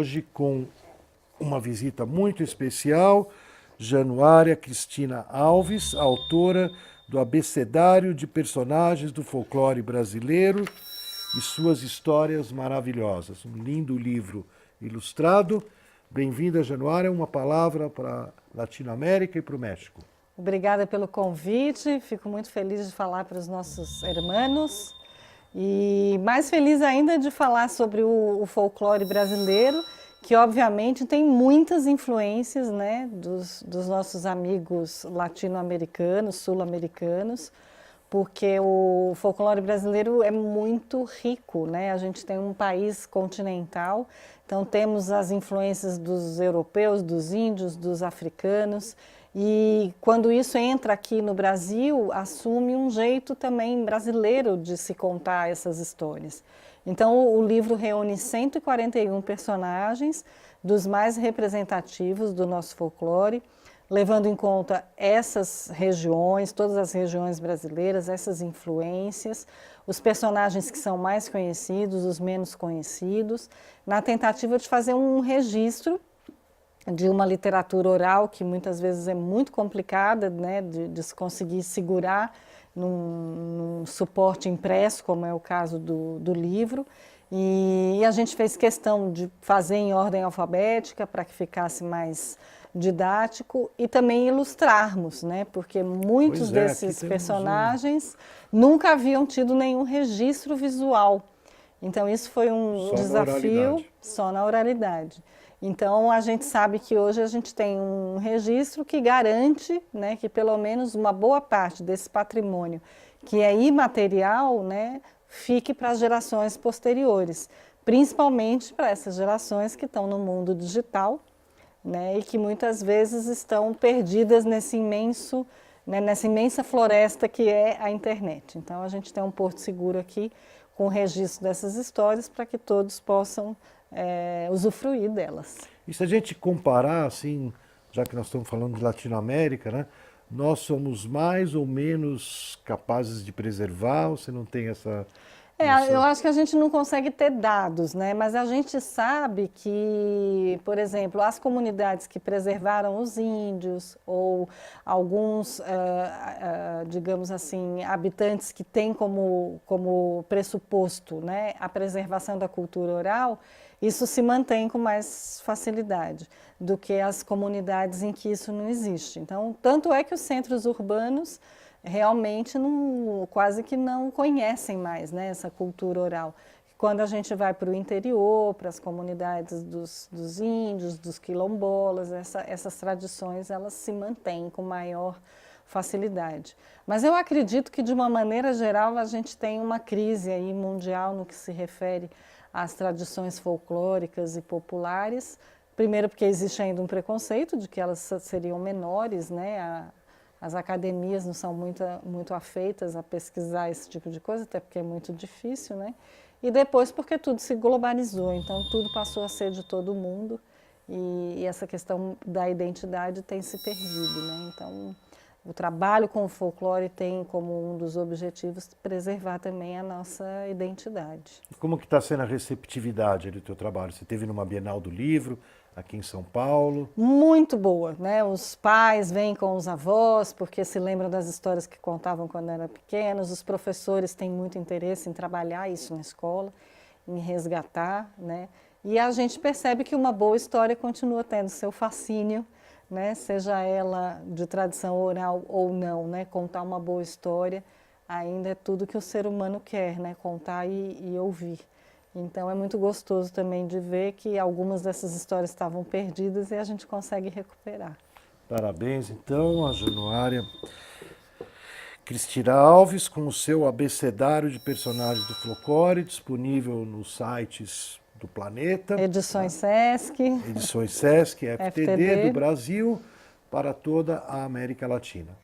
hoje com uma visita muito especial, Januária Cristina Alves, autora do Abecedário de Personagens do Folclore Brasileiro e suas histórias maravilhosas. Um lindo livro ilustrado. Bem-vinda, Januária. Uma palavra para a Latinoamérica e para o México. Obrigada pelo convite. Fico muito feliz de falar para os nossos irmãos. E mais feliz ainda de falar sobre o folclore brasileiro, que obviamente tem muitas influências, né, dos nossos amigos latino-americanos, sul-americanos, porque o folclore brasileiro é muito rico, né? A gente tem um país continental, então temos as influências dos europeus, dos índios, dos africanos, e quando isso entra aqui no Brasil, assume um jeito também brasileiro de se contar essas histórias. Então o livro reúne 141 personagens dos mais representativos do nosso folclore, levando em conta essas regiões, todas as regiões brasileiras, essas influências, os personagens que são mais conhecidos, os menos conhecidos, na tentativa de fazer um registro de uma literatura oral que muitas vezes é muito complicada, né, de se conseguir segurar num suporte impresso, como é o caso do livro. E a gente fez questão de fazer em ordem alfabética para que ficasse mais didático e também ilustrarmos, né? Porque muitos desses personagens nunca haviam tido nenhum registro visual. Então isso foi um desafio só na oralidade. Então a gente sabe que hoje a gente tem um registro que garante, né, que pelo menos uma boa parte desse patrimônio que é imaterial, né, fique para as gerações posteriores, principalmente para essas gerações que estão no mundo digital, né, e que muitas vezes estão perdidas nesse imenso, né, nessa imensa floresta que é a internet. Então a gente tem um porto seguro aqui com o registro dessas histórias para que todos possam usufruir delas. E se a gente comparar, assim, já que nós estamos falando de Latinoamérica, né, nós somos mais ou menos capazes de preservar, ou você não tem essa... Eu acho que a gente não consegue ter dados, né? Mas a gente sabe que, por exemplo, as comunidades que preservaram os índios ou alguns, digamos assim, habitantes que têm como pressuposto, né, a preservação da cultura oral, isso se mantém com mais facilidade do que as comunidades em que isso não existe. Então, tanto é que os centros urbanos realmente quase que não conhecem mais, né, essa cultura oral. Quando a gente vai para o interior, para as comunidades dos índios, dos quilombolas, essas tradições elas se mantêm com maior facilidade. Mas eu acredito que, de uma maneira geral, a gente tem uma crise aí mundial no que se refere às tradições folclóricas e populares. Primeiro porque existe ainda um preconceito de que elas seriam menores, né? As academias não são muito afeitas a pesquisar esse tipo de coisa, até porque é muito difícil, né? E depois porque tudo se globalizou, então tudo passou a ser de todo mundo e essa questão da identidade tem se perdido, né? Então, o trabalho com o folclore tem como um dos objetivos preservar também a nossa identidade. Como que está sendo a receptividade do teu trabalho? Você esteve numa Bienal do Livro, aqui em São Paulo. Muito boa, né? Os pais vêm com os avós, porque se lembram das histórias que contavam quando eram pequenos. Os professores têm muito interesse em trabalhar isso na escola, em resgatar, né? E a gente percebe que uma boa história continua tendo seu fascínio, né? Seja ela de tradição oral ou não, né? Contar uma boa história ainda é tudo que o ser humano quer, né? Contar e ouvir. Então é muito gostoso também de ver que algumas dessas histórias estavam perdidas e a gente consegue recuperar. Parabéns, então, a Januária Cristina Alves, com o seu abecedário de personagens do folclore, disponível nos sites do Planeta. Edições Sesc. Edições Sesc, FTD do Brasil, para toda a América Latina.